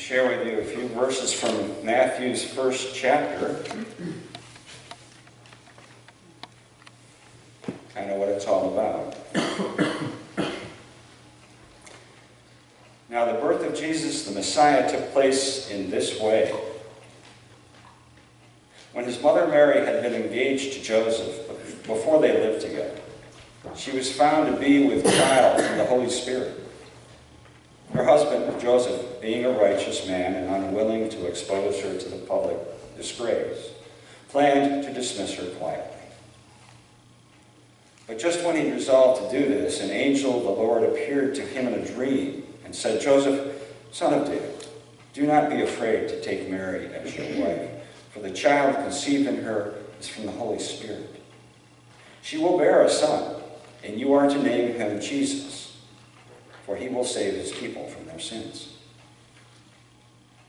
share with you a few verses from Matthew's first chapter. Kind of what it's all about. Now, the birth of Jesus, the Messiah, took place in this way. When his mother Mary had been engaged to Joseph, before they lived together, she was found to be with child from the Holy Spirit. Her husband, Joseph, being a righteous man and unwilling to expose her to the public disgrace, planned to dismiss her quietly. But just when he resolved to do this, an angel of the Lord appeared to him in a dream and said, "Joseph, son of David, do not be afraid to take Mary as your wife, for the child conceived in her is from the Holy Spirit. She will bear a son, and you are to name him Jesus, for he will save his people from their sins."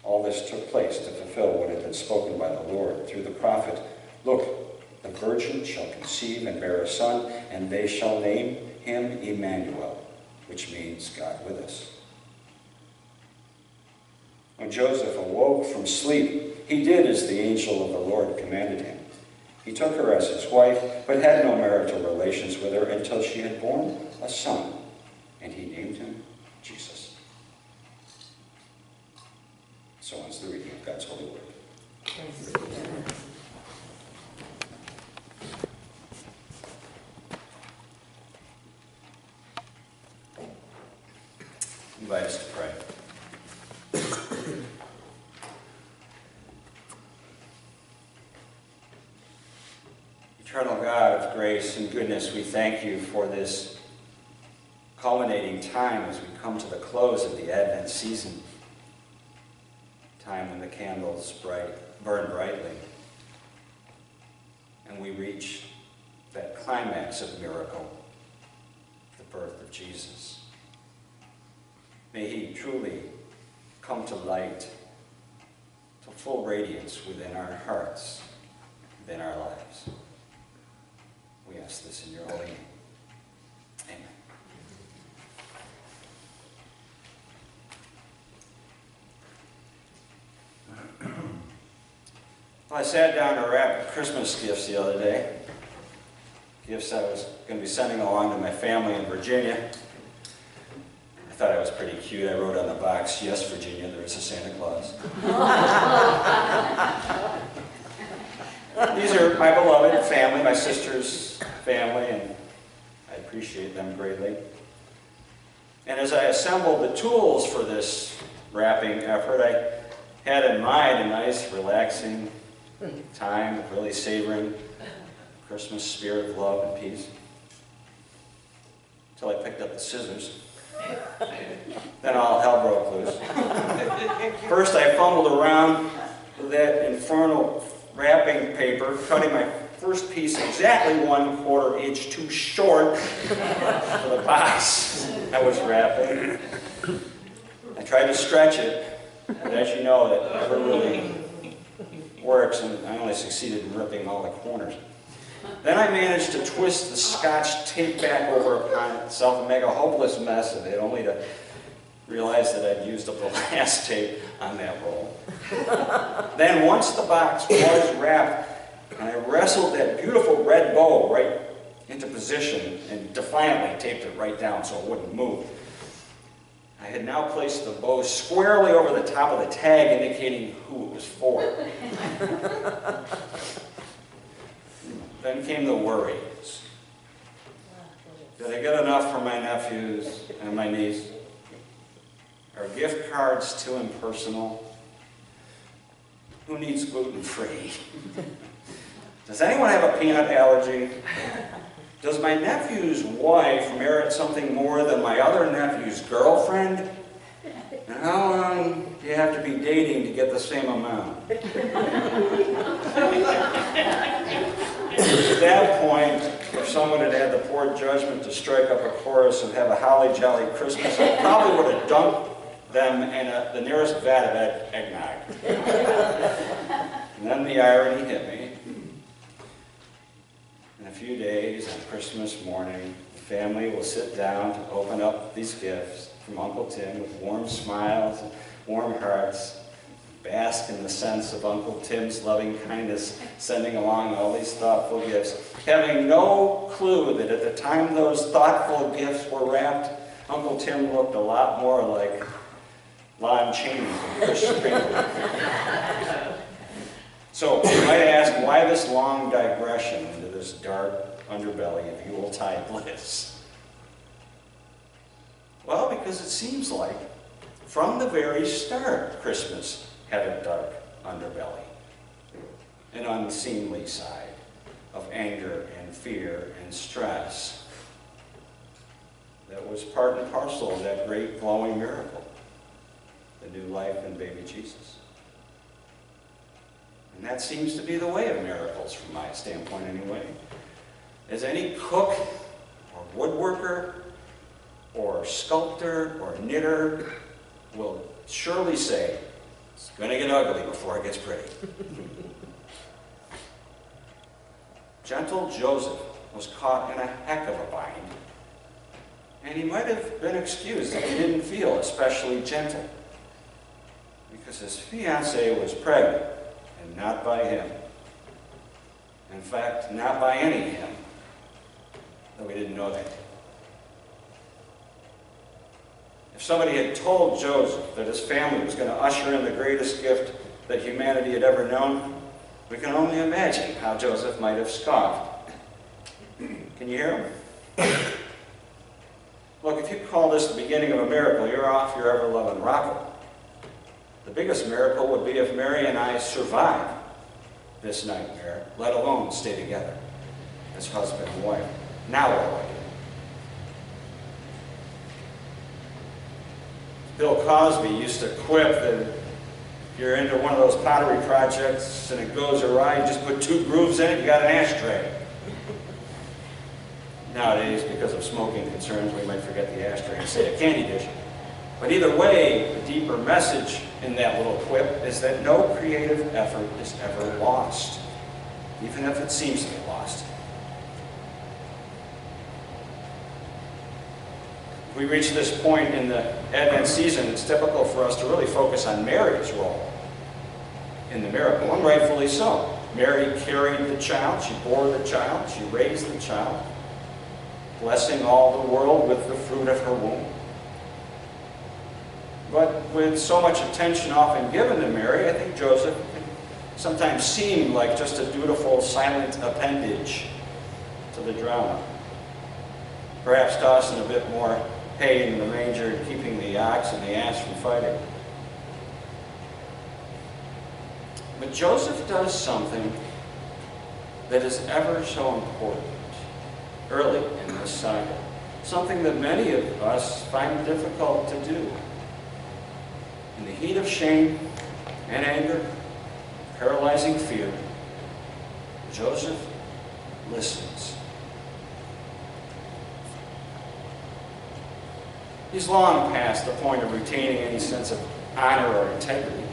All this took place to fulfill what had been spoken by the Lord through the prophet. "Look, the virgin shall conceive and bear a son, and they shall name him Emmanuel," which means God with us. When Joseph awoke from sleep, he did as the angel of the Lord commanded him. He took her as his wife, but had no marital relations with her until she had borne a son, and he named him Jesus. So ends the reading of God's holy word. I invite us to pray. Eternal God of grace and goodness, we thank you for this culminating time as we come to the close of the Advent season, time when the candles burn brightly, and we reach that climax of miracle, the birth of Jesus. May he truly come to light, to full radiance within our hearts, within our lives. We ask this in your holy name. Amen. Well, I sat down to wrap Christmas gifts the other day. Gifts I was going to be sending along to my family in Virginia. I thought I was pretty cute. I wrote on the box, "Yes, Virginia, there is a Santa Claus." These are my beloved family, my sister's family, and I appreciate them greatly. And as I assembled the tools for this wrapping effort, I had in mind a nice, relaxing time of really savoring the Christmas spirit of love and peace. Until I picked up the scissors. Then all hell broke loose. First I fumbled around with that infernal wrapping paper, cutting my first piece exactly 1/4 inch too short for the box I was wrapping. I tried to stretch it, but as you know, that never really works, and I only succeeded in ripping all the corners. Then I managed to twist the Scotch tape back over upon itself and make a hopeless mess of it, only to realize that I'd used up the last tape on that roll. Then once the box was wrapped, and I wrestled that beautiful red bow right into position and defiantly taped it right down so it wouldn't move. I had now placed the bow squarely over the top of the tag, indicating who it was for. Then came the worries. Did I get enough for my nephews and my niece? Are gift cards too impersonal? Who needs gluten-free? Does anyone have a peanut allergy? Does my nephew's wife merit something more than my other nephew's girlfriend? And how long do you have to be dating to get the same amount? At that point, if someone had had the poor judgment to strike up a chorus and have a holly jolly Christmas, I probably would have dumped them in the nearest vat of eggnog. And then the irony hit me. In a few days, on Christmas morning, the family will sit down to open up these gifts from Uncle Tim with warm smiles and warm hearts, bask in the sense of Uncle Tim's loving kindness, sending along all these thoughtful gifts, having no clue that at the time those thoughtful gifts were wrapped, Uncle Tim looked a lot more like Lon Chaney than Chris Springer. So you might ask, why this long digression into this dark underbelly of Yuletide bliss? Well, because it seems like from the very start, Christmas had a dark underbelly, an unseemly side of anger and fear and stress that was part and parcel of that great glowing miracle, the new life in baby Jesus. And that seems to be the way of miracles from my standpoint anyway. As any cook or woodworker or sculptor or knitter will surely say, it's going to get ugly before it gets pretty. Gentle Joseph was caught in a heck of a bind, and he might have been excused if he didn't feel especially gentle, because his fiancée was pregnant, and not by him. In fact, not by any him, though we didn't know that. If somebody had told Joseph that his family was going to usher in the greatest gift that humanity had ever known, we can only imagine how Joseph might have scoffed. Can you hear him? Look, if you call this the beginning of a miracle, you're off your ever-loving rocker. The biggest miracle would be if Mary and I survive this nightmare, let alone stay together as husband and wife. Now what do I do? Bill Cosby used to quip that if you're into one of those pottery projects and it goes awry, you just put 2 grooves in it, you got an ashtray. Nowadays, because of smoking concerns, we might forget the ashtray and say a candy dish. But either way, the deeper message in that little quip is that no creative effort is ever lost, even if it seems to be lost. We reach this point in the Advent season, it's typical for us to really focus on Mary's role in the miracle, and rightfully so. Mary carried the child, she bore the child, she raised the child, blessing all the world with the fruit of her womb. But with so much attention often given to Mary, I think Joseph can sometimes seem like just a dutiful, silent appendage to the drama. Perhaps tossing a bit more hay in the manger and keeping the ox and the ass from fighting. But Joseph does something that is ever so important early in this saga, something that many of us find difficult to do. In the heat of shame and anger, paralyzing fear, Joseph listens. He's long past the point of retaining any sense of honor or integrity.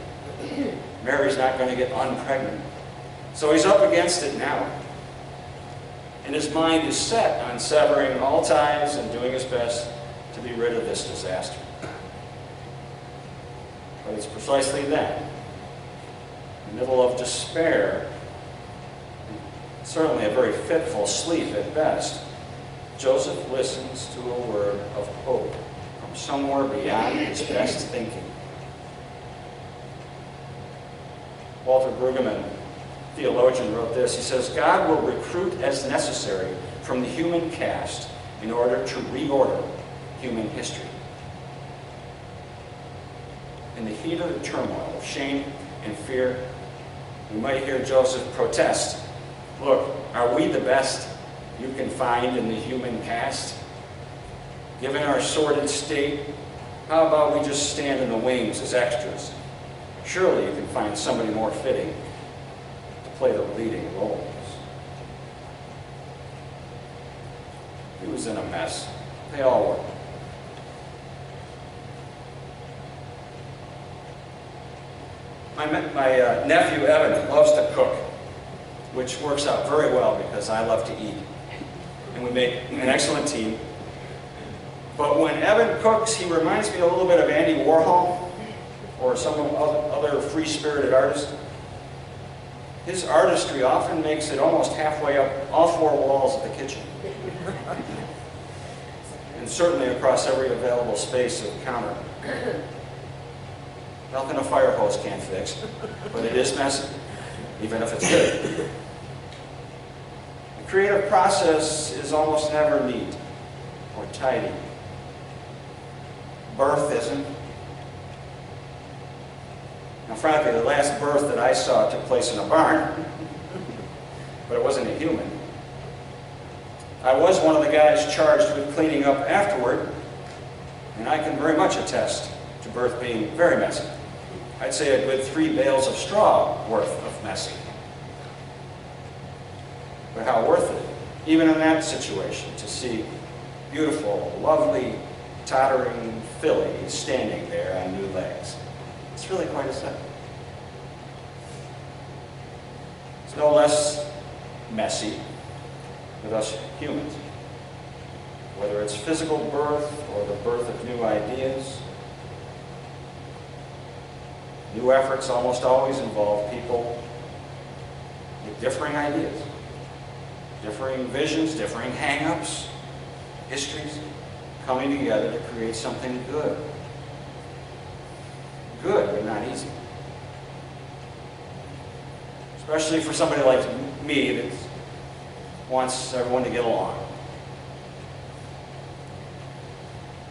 Mary's not going to get unpregnant. So he's up against it now. And his mind is set on severing all ties and doing his best to be rid of this disaster. But it's precisely then, in the middle of despair, certainly a very fitful sleep at best, Joseph listens to a word of hope from somewhere beyond his best thinking. Walter Brueggemann, theologian, wrote this. He says, God will recruit as necessary from the human cast in order to reorder human history. In the heat of the turmoil of shame and fear, we might hear Joseph protest. Look, are we the best you can find in the human cast? Given our sordid state, how about we just stand in the wings as extras? Surely you can find somebody more fitting to play the leading roles. He was in a mess. They all were. My nephew Evan loves to cook, which works out very well because I love to eat. And we make an excellent team. But when Evan cooks, he reminds me a little bit of Andy Warhol or some other free-spirited artist. His artistry often makes it almost halfway up all four walls of the kitchen. And certainly across every available space of the counter. Nothing a fire hose can't fix, but it is messy, even if it's good. The creative process is almost never neat or tidy. Birth isn't. Now, frankly, the last birth that I saw took place in a barn, but it wasn't a human. I was one of the guys charged with cleaning up afterward, and I can very much attest to birth being very messy. I'd say a good 3 bales of straw worth of messy. But how worth it, even in that situation, to see beautiful, lovely, tottering filly standing there on new legs. It's really quite a sight. It's no less messy with us humans. Whether it's physical birth or the birth of new ideas, new efforts almost always involve people with differing ideas, differing visions, differing hang-ups, histories, coming together to create something good. Good, but not easy. Especially for somebody like me that wants everyone to get along.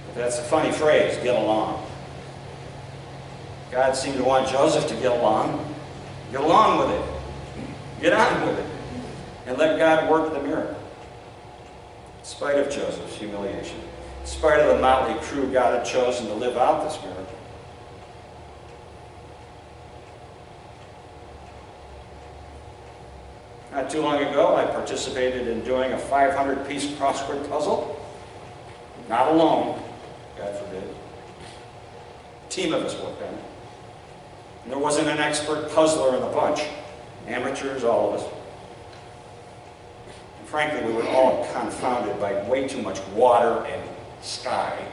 But that's a funny phrase, get along. God seemed to want Joseph to get along. Get along with it. Get on with it. And let God work the miracle. In spite of Joseph's humiliation, in spite of the motley crew God had chosen to live out this miracle. Not too long ago, I participated in doing a 500-piece crossword puzzle. Not alone, God forbid. A team of us worked on it. And there wasn't an expert puzzler in the bunch. Amateurs, all of us. And frankly, we were all confounded by way too much water and sky.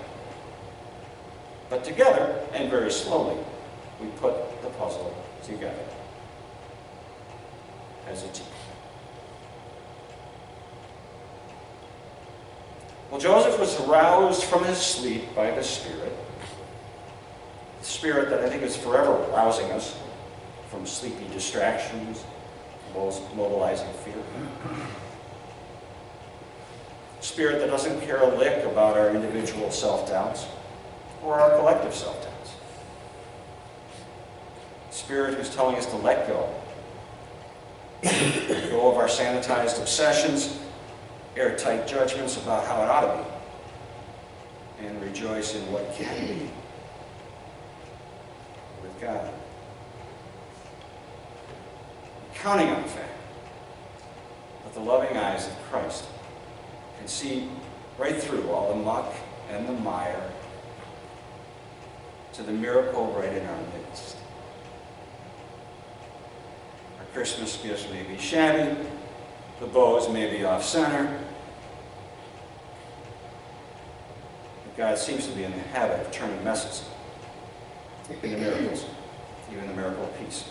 But together, and very slowly, we put the puzzle together as a team. Well, Joseph was aroused from his sleep by the Spirit that I think is forever rousing us from sleepy distractions, mobilizing fear. Spirit that doesn't care a lick about our individual self-doubts or our collective self-doubts. Spirit who's telling us to let go. Let go of our sanitized obsessions, airtight judgments about how it ought to be, and rejoice in what can be with God. Counting on the fact that the loving eyes of Christ can see right through all the muck and the mire to the miracle right in our midst. Our Christmas gifts may be shabby, the bows may be off-center, but God seems to be in the habit of turning messes into miracles, even the miracle of peace.